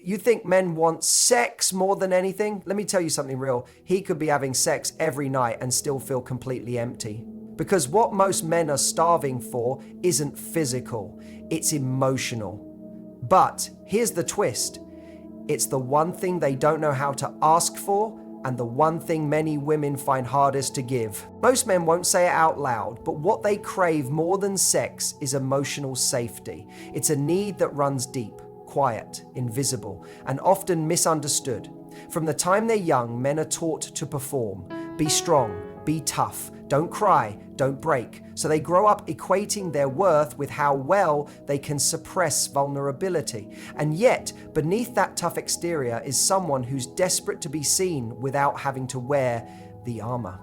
You think men want sex more than anything? Let me tell you something real. He could be having sex every night and still feel completely empty. Because what most men are starving for isn't physical, it's emotional. But here's the twist. It's the one thing they don't know how to ask for, and the one thing many women find hardest to give. Most men won't say it out loud, but what they crave more than sex is emotional safety. It's a need that runs deep, quiet, invisible, and often misunderstood. From the time they're young, men are taught to perform, be strong, be tough, don't cry, don't break. So they grow up equating their worth with how well they can suppress vulnerability. And yet, beneath that tough exterior is someone who's desperate to be seen without having to wear the armor.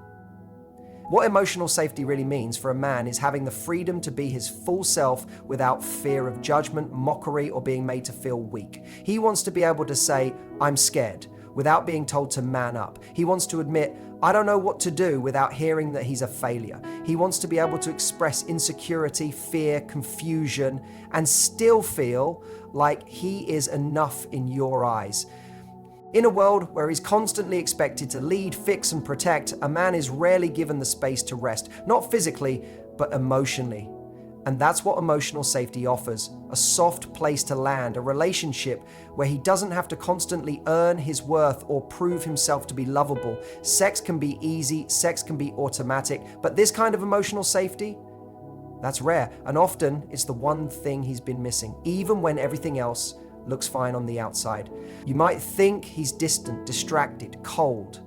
What emotional safety really means for a man is having the freedom to be his full self without fear of judgment, mockery, or being made to feel weak. He wants to be able to say, "I'm scared," without being told to man up. He wants to admit, "I don't know what to do," without hearing that he's a failure. He wants to be able to express insecurity, fear, confusion, and still feel like he is enough in your eyes. In a world where he's constantly expected to lead, fix, and protect, a man is rarely given the space to rest, not physically, but emotionally. And that's what emotional safety offers, a soft place to land, a relationship where he doesn't have to constantly earn his worth or prove himself to be lovable. Sex can be easy, sex can be automatic, but this kind of emotional safety, that's rare, and often it's the one thing he's been missing, even when everything else looks fine on the outside. You might think he's distant, distracted, cold,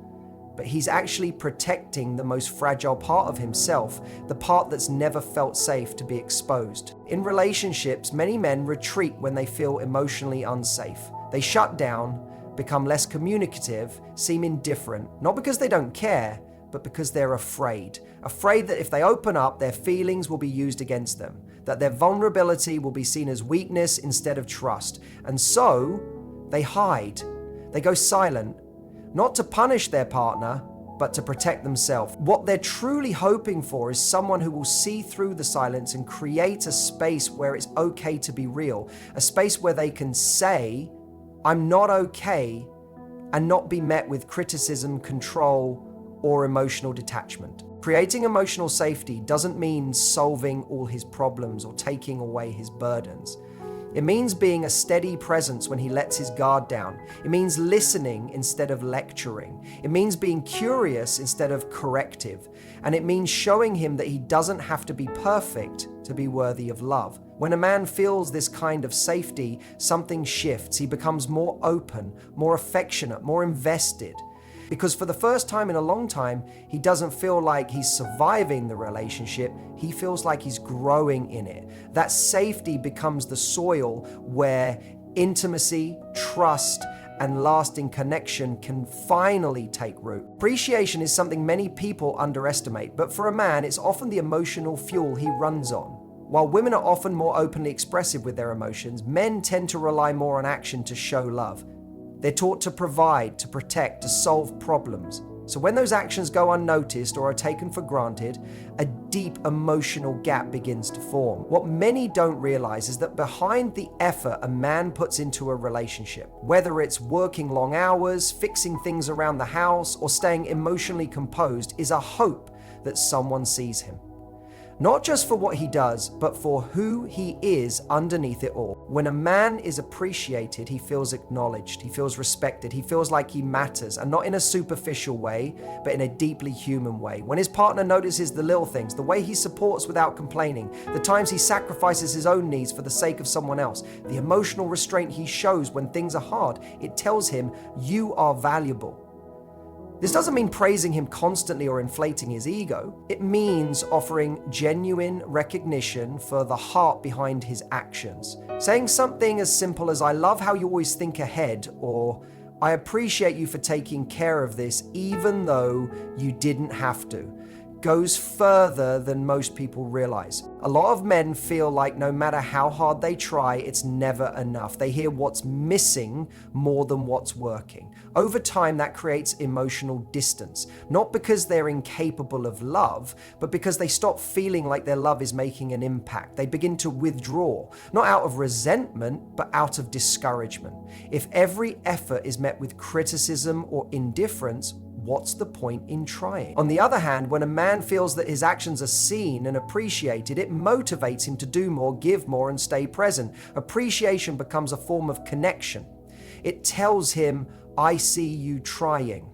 but he's actually protecting the most fragile part of himself, the part that's never felt safe to be exposed. In relationships, many men retreat when they feel emotionally unsafe. They shut down, become less communicative, seem indifferent, not because they don't care, but because they're afraid. Afraid that if they open up, their feelings will be used against them, that their vulnerability will be seen as weakness instead of trust. And so, they hide. They go silent, not to punish their partner, but to protect themselves. What they're truly hoping for is someone who will see through the silence and create a space where it's okay to be real, a space where they can say, "I'm not okay," and not be met with criticism, control, or emotional detachment. Creating emotional safety doesn't mean solving all his problems or taking away his burdens. It means being a steady presence when he lets his guard down. It means listening instead of lecturing. It means being curious instead of corrective. And it means showing him that he doesn't have to be perfect to be worthy of love. When a man feels this kind of safety, something shifts. He becomes more open, more affectionate, more invested. Because for the first time in a long time, he doesn't feel like he's surviving the relationship, he feels like he's growing in it. That safety becomes the soil where intimacy, trust, and lasting connection can finally take root. Appreciation is something many people underestimate, but for a man, it's often the emotional fuel he runs on. While women are often more openly expressive with their emotions, men tend to rely more on action to show love. They're taught to provide, to protect, to solve problems. So when those actions go unnoticed or are taken for granted, a deep emotional gap begins to form. What many don't realize is that behind the effort a man puts into a relationship, whether it's working long hours, fixing things around the house, or staying emotionally composed, is a hope that someone sees him. Not just for what he does, but for who he is underneath it all. When a man is appreciated, he feels acknowledged, he feels respected, he feels like he matters, and not in a superficial way, but in a deeply human way. When his partner notices the little things, the way he supports without complaining, the times he sacrifices his own needs for the sake of someone else, the emotional restraint he shows when things are hard, it tells him, you are valuable. This doesn't mean praising him constantly or inflating his ego. It means offering genuine recognition for the heart behind his actions. Saying something as simple as, "I love how you always think ahead," or "I appreciate you for taking care of this even though you didn't have to," goes further than most people realize. A lot of men feel like no matter how hard they try, it's never enough. They hear what's missing more than what's working. Over time, that creates emotional distance, not because they're incapable of love, but because they stop feeling like their love is making an impact. They begin to withdraw, not out of resentment, but out of discouragement. If every effort is met with criticism or indifference, what's the point in trying? On the other hand, when a man feels that his actions are seen and appreciated, it motivates him to do more, give more, and stay present. Appreciation becomes a form of connection. It tells him, I see you trying.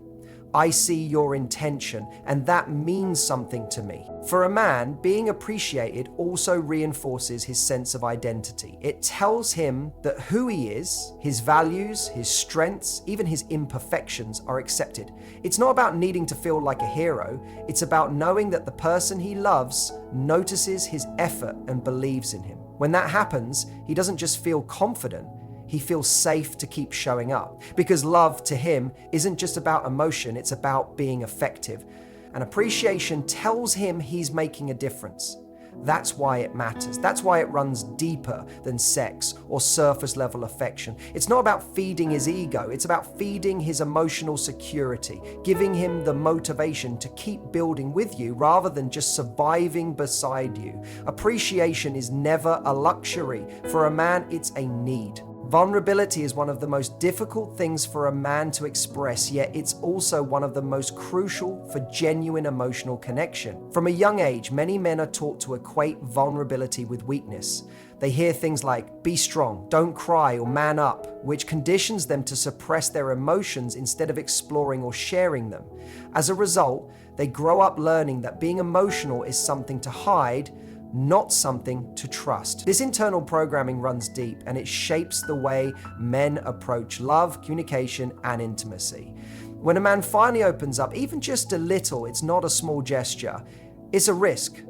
I see your intention, and that means something to me. For a man, being appreciated also reinforces his sense of identity. It tells him that who he is, his values, his strengths, even his imperfections are accepted. It's not about needing to feel like a hero. It's about knowing that the person he loves notices his effort and believes in him. When that happens, he doesn't just feel confident. He feels safe to keep showing up, because love to him isn't just about emotion, it's about being effective. And appreciation tells him he's making a difference. That's why it matters. That's why it runs deeper than sex or surface level affection. It's not about feeding his ego, it's about feeding his emotional security, giving him the motivation to keep building with you rather than just surviving beside you. Appreciation is never a luxury. For a man, it's a need. Vulnerability is one of the most difficult things for a man to express, yet it's also one of the most crucial for genuine emotional connection. From a young age, many men are taught to equate vulnerability with weakness. They hear things like, be strong, don't cry, or man up, which conditions them to suppress their emotions instead of exploring or sharing them. As a result, they grow up learning that being emotional is something to hide, not something to trust. This internal programming runs deep, and it shapes the way men approach love, communication, and intimacy. When a man finally opens up, even just a little, it's not a small gesture. It's a risk.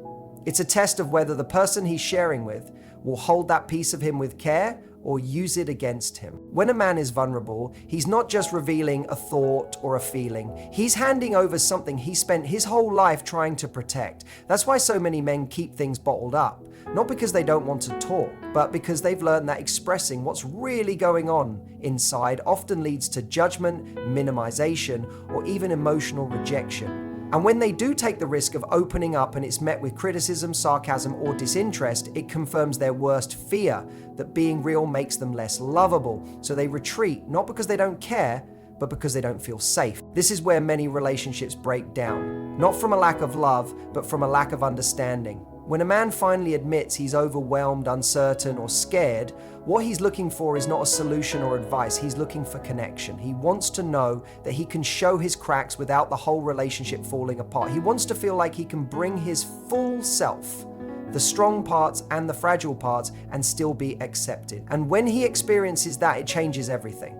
It's a test of whether the person he's sharing with will hold that piece of him with care or use it against him. When a man is vulnerable, he's not just revealing a thought or a feeling. He's handing over something he spent his whole life trying to protect. That's why so many men keep things bottled up. Not because they don't want to talk, but because they've learned that expressing what's really going on inside often leads to judgment, minimization, or even emotional rejection. And when they do take the risk of opening up and it's met with criticism, sarcasm, or disinterest, it confirms their worst fear, that being real makes them less lovable. So they retreat, not because they don't care, but because they don't feel safe. This is where many relationships break down, not from a lack of love, but from a lack of understanding. When a man finally admits he's overwhelmed, uncertain, or scared, what he's looking for is not a solution or advice. He's looking for connection. He wants to know that he can show his cracks without the whole relationship falling apart. He wants to feel like he can bring his full self, the strong parts and the fragile parts, and still be accepted. And when he experiences that, it changes everything.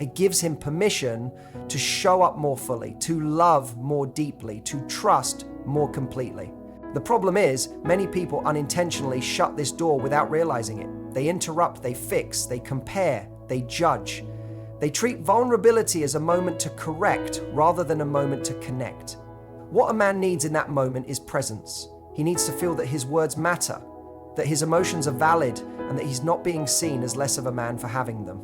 It gives him permission to show up more fully, to love more deeply, to trust more completely. The problem is, many people unintentionally shut this door without realizing it. They interrupt, they fix, they compare, they judge. They treat vulnerability as a moment to correct rather than a moment to connect. What a man needs in that moment is presence. He needs to feel that his words matter, that his emotions are valid, and that he's not being seen as less of a man for having them.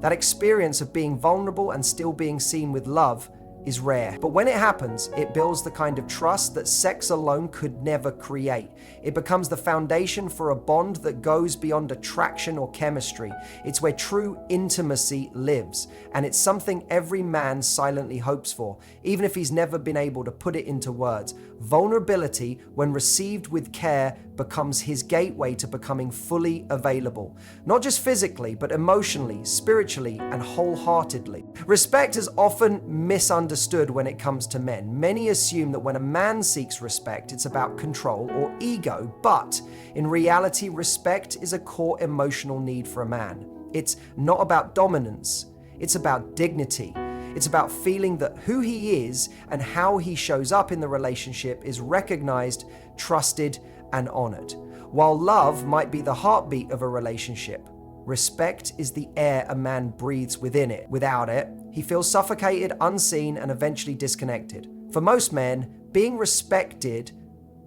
That experience of being vulnerable and still being seen with love is rare. But when it happens, it builds the kind of trust that sex alone could never create. It becomes the foundation for a bond that goes beyond attraction or chemistry. It's where true intimacy lives, and it's something every man silently hopes for, even if he's never been able to put it into words. Vulnerability, when received with care, becomes his gateway to becoming fully available, not just physically, but emotionally, spiritually, and wholeheartedly. Respect is often misunderstood when it comes to men. Many assume that when a man seeks respect, it's about control or ego, but in reality, respect is a core emotional need for a man. It's not about dominance, it's about dignity. It's about feeling that who he is and how he shows up in the relationship is recognized, trusted, and honored. While love might be the heartbeat of a relationship, respect is the air a man breathes within it. Without it, he feels suffocated, unseen, and eventually disconnected. For most men, Being respected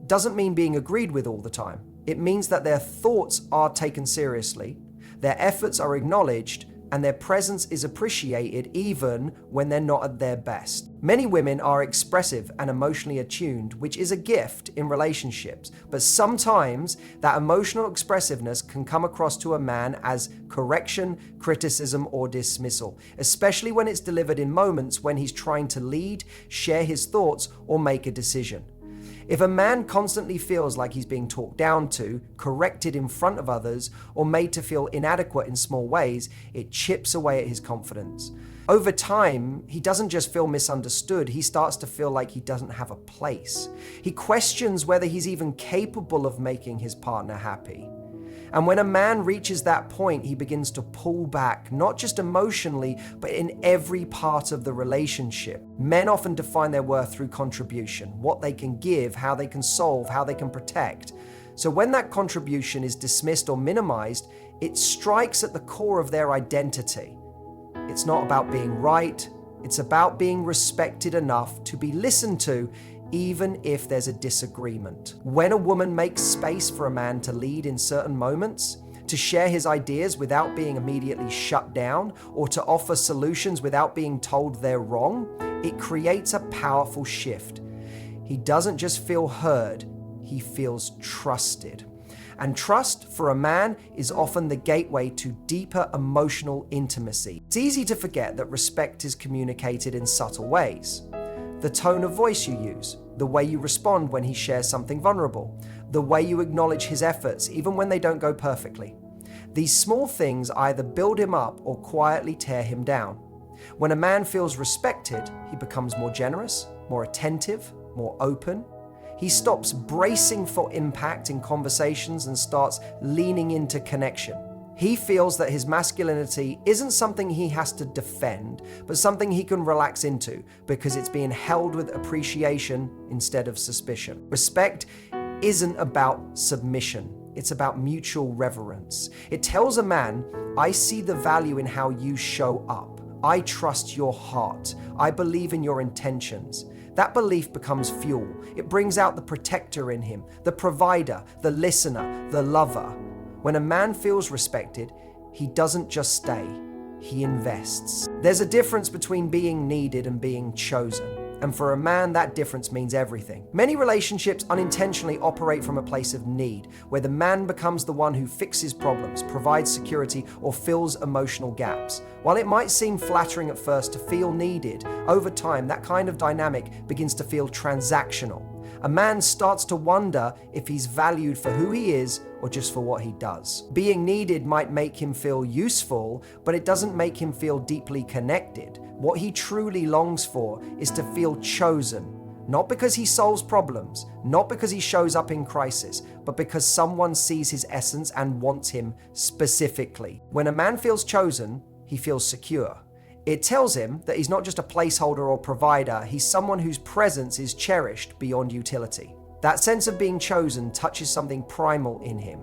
doesn't mean being agreed with all the time. It means that their thoughts are taken seriously, their efforts are acknowledged, and their presence is appreciated even when they're not at their best. Many women are expressive and emotionally attuned, which is a gift in relationships, but sometimes that emotional expressiveness can come across to a man as correction, criticism, or dismissal, especially when it's delivered in moments when he's trying to lead, share his thoughts, or make a decision. If a man constantly feels like he's being talked down to, corrected in front of others, or made to feel inadequate in small ways, it chips away at his confidence. Over time, he doesn't just feel misunderstood, he starts to feel like he doesn't have a place. He questions whether he's even capable of making his partner happy. And when a man reaches that point, he begins to pull back, not just emotionally, but in every part of the relationship. Men often define their worth through contribution, what they can give, how they can solve, how they can protect. So when that contribution is dismissed or minimized, it strikes at the core of their identity. It's not about being right, it's about being respected enough to be listened to, even if there's a disagreement. When a woman makes space for a man to lead in certain moments, to share his ideas without being immediately shut down, or to offer solutions without being told they're wrong, it creates a powerful shift. He doesn't just feel heard, he feels trusted. And trust for a man is often the gateway to deeper emotional intimacy. It's easy to forget that respect is communicated in subtle ways. The tone of voice you use, the way you respond when he shares something vulnerable, the way you acknowledge his efforts even when they don't go perfectly. These small things either build him up or quietly tear him down. When a man feels respected, he becomes more generous, more attentive, more open. He stops bracing for impact in conversations and starts leaning into connection. He feels that his masculinity isn't something he has to defend, but something he can relax into because it's being held with appreciation instead of suspicion. Respect isn't about submission. It's about mutual reverence. It tells a man, I see the value in how you show up. I trust your heart. I believe in your intentions. That belief becomes fuel. It brings out the protector in him, the provider, the listener, the lover. When a man feels respected, he doesn't just stay, he invests. There's a difference between being needed and being chosen. And for a man, that difference means everything. Many relationships unintentionally operate from a place of need, where the man becomes the one who fixes problems, provides security, or fills emotional gaps. While it might seem flattering at first to feel needed, over time, that kind of dynamic begins to feel transactional. A man starts to wonder if he's valued for who he is or just for what he does. Being needed might make him feel useful, but it doesn't make him feel deeply connected. What he truly longs for is to feel chosen, not because he solves problems, not because he shows up in crisis, but because someone sees his essence and wants him specifically. When a man feels chosen, he feels secure. It tells him that he's not just a placeholder or provider, he's someone whose presence is cherished beyond utility. That sense of being chosen touches something primal in him,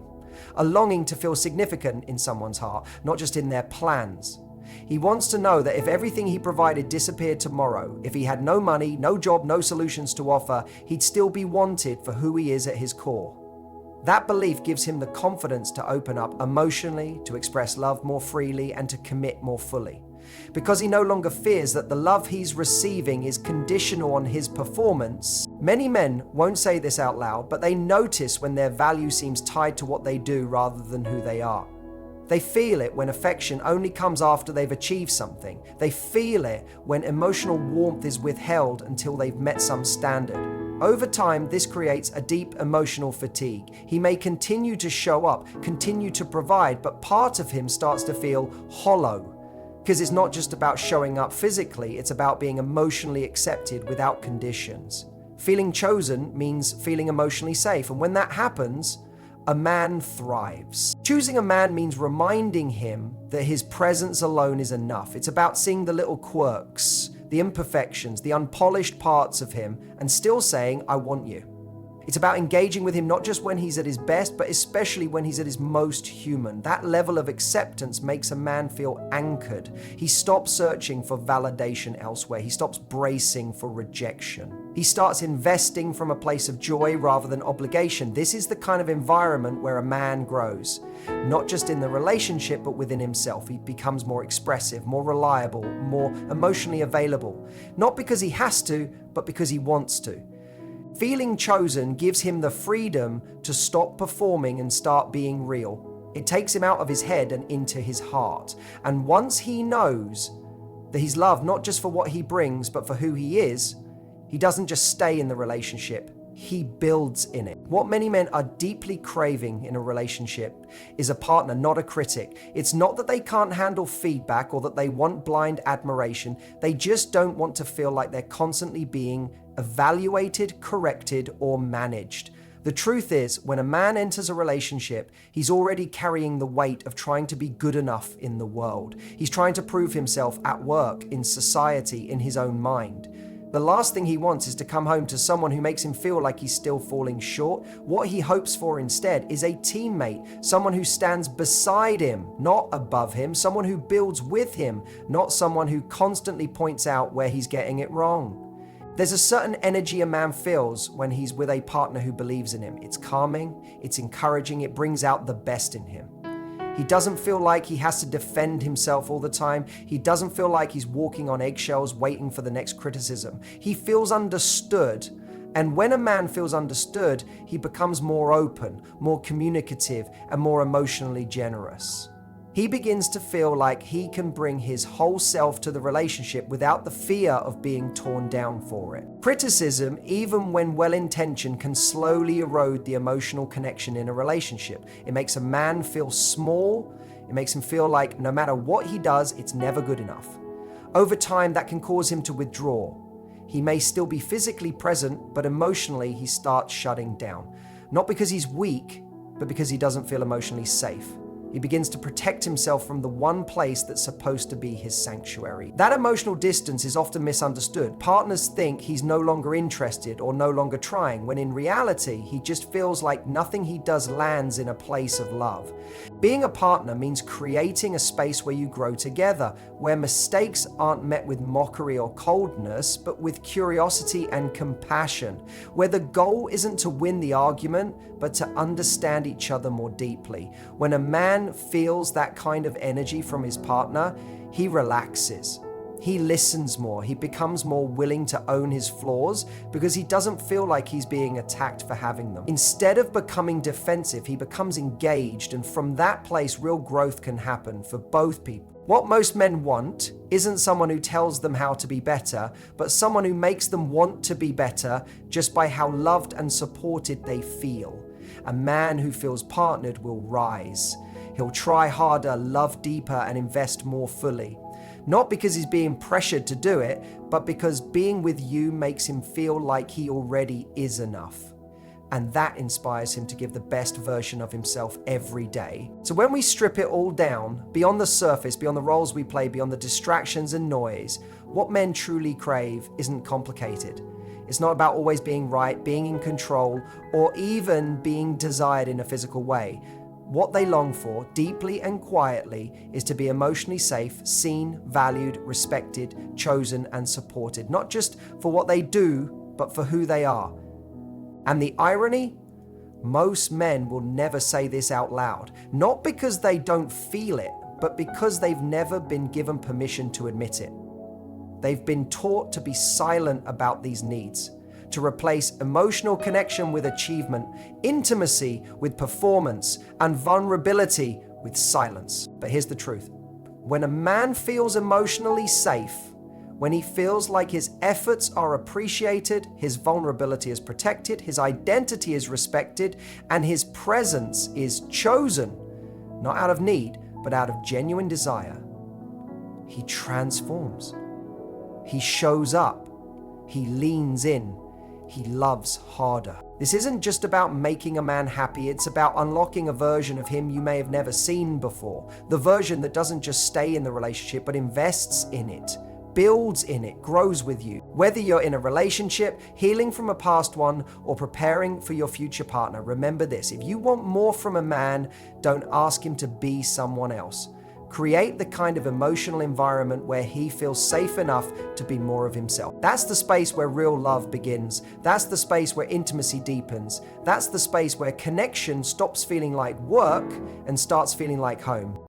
a longing to feel significant in someone's heart, not just in their plans. He wants to know that if everything he provided disappeared tomorrow, if he had no money, no job, no solutions to offer, he'd still be wanted for who he is at his core. That belief gives him the confidence to open up emotionally, to express love more freely, and to commit more fully. Because he no longer fears that the love he's receiving is conditional on his performance. Many men won't say this out loud, but they notice when their value seems tied to what they do rather than who they are. They feel it when affection only comes after they've achieved something. They feel it when emotional warmth is withheld until they've met some standard. Over time, this creates a deep emotional fatigue. He may continue to show up, continue to provide, but part of him starts to feel hollow. Because it's not just about showing up physically, it's about being emotionally accepted without conditions. Feeling chosen means feeling emotionally safe, and when that happens, a man thrives. Choosing a man means reminding him that his presence alone is enough. It's about seeing the little quirks, the imperfections, the unpolished parts of him, and still saying, I want you. It's about engaging with him not just when he's at his best, but especially when he's at his most human. That level of acceptance makes a man feel anchored. He stops searching for validation elsewhere. He stops bracing for rejection. He starts investing from a place of joy rather than obligation. This is the kind of environment where a man grows, not just in the relationship, but within himself. He becomes more expressive, more reliable, more emotionally available, not because he has to, but because he wants to. Feeling chosen gives him the freedom to stop performing and start being real. It takes him out of his head and into his heart. And once he knows that he's loved not just for what he brings, but for who he is, he doesn't just stay in the relationship, he builds in it. What many men are deeply craving in a relationship is a partner, not a critic. It's not that they can't handle feedback or that they want blind admiration. They just don't want to feel like they're constantly being evaluated, corrected, or managed. The truth is, when a man enters a relationship, he's already carrying the weight of trying to be good enough in the world. He's trying to prove himself at work, in society, in his own mind. The last thing he wants is to come home to someone who makes him feel like he's still falling short. What he hopes for instead is a teammate, someone who stands beside him, not above him, someone who builds with him, not someone who constantly points out where he's getting it wrong. There's a certain energy a man feels when he's with a partner who believes in him. It's calming, it's encouraging, it brings out the best in him. He doesn't feel like he has to defend himself all the time. He doesn't feel like he's walking on eggshells waiting for the next criticism. He feels understood. And when a man feels understood, he becomes more open, more communicative, and more emotionally generous. He begins to feel like he can bring his whole self to the relationship without the fear of being torn down for it. Criticism, even when well-intentioned, can slowly erode the emotional connection in a relationship. It makes a man feel small. It makes him feel like no matter what he does, it's never good enough. Over time, that can cause him to withdraw. He may still be physically present, but emotionally, he starts shutting down. Not because he's weak, but because he doesn't feel emotionally safe. He begins to protect himself from the one place that's supposed to be his sanctuary. That emotional distance is often misunderstood. Partners think he's no longer interested or no longer trying, when in reality, he just feels like nothing he does lands in a place of love. Being a partner means creating a space where you grow together, where mistakes aren't met with mockery or coldness, but with curiosity and compassion, where the goal isn't to win the argument, but to understand each other more deeply. When a man feels that kind of energy from his partner, he relaxes. He listens more. He becomes more willing to own his flaws because he doesn't feel like he's being attacked for having them. Instead of becoming defensive, he becomes engaged, and from that place, real growth can happen for both people. What most men want isn't someone who tells them how to be better, but someone who makes them want to be better just by how loved and supported they feel. A man who feels partnered will rise. He'll try harder, love deeper, and invest more fully. Not because he's being pressured to do it, but because being with you makes him feel like he already is enough. And that inspires him to give the best version of himself every day. So when we strip it all down, beyond the surface, beyond the roles we play, beyond the distractions and noise, what men truly crave isn't complicated. It's not about always being right, being in control, or even being desired in a physical way. What they long for, deeply and quietly, is to be emotionally safe, seen, valued, respected, chosen, and supported. Not just for what they do, but for who they are. And the irony? Most men will never say this out loud. Not because they don't feel it, but because they've never been given permission to admit it. They've been taught to be silent about these needs, to replace emotional connection with achievement, intimacy with performance, and vulnerability with silence. But here's the truth. When a man feels emotionally safe, when he feels like his efforts are appreciated, his vulnerability is protected, his identity is respected, and his presence is chosen, not out of need, but out of genuine desire, he transforms. He shows up. He leans in. He loves harder. This isn't just about making a man happy, it's about unlocking a version of him you may have never seen before. The version that doesn't just stay in the relationship, but invests in it, builds in it, grows with you. Whether you're in a relationship, healing from a past one, or preparing for your future partner, remember this: if you want more from a man, don't ask him to be someone else. Create the kind of emotional environment where he feels safe enough to be more of himself. That's the space where real love begins. That's the space where intimacy deepens. That's the space where connection stops feeling like work and starts feeling like home.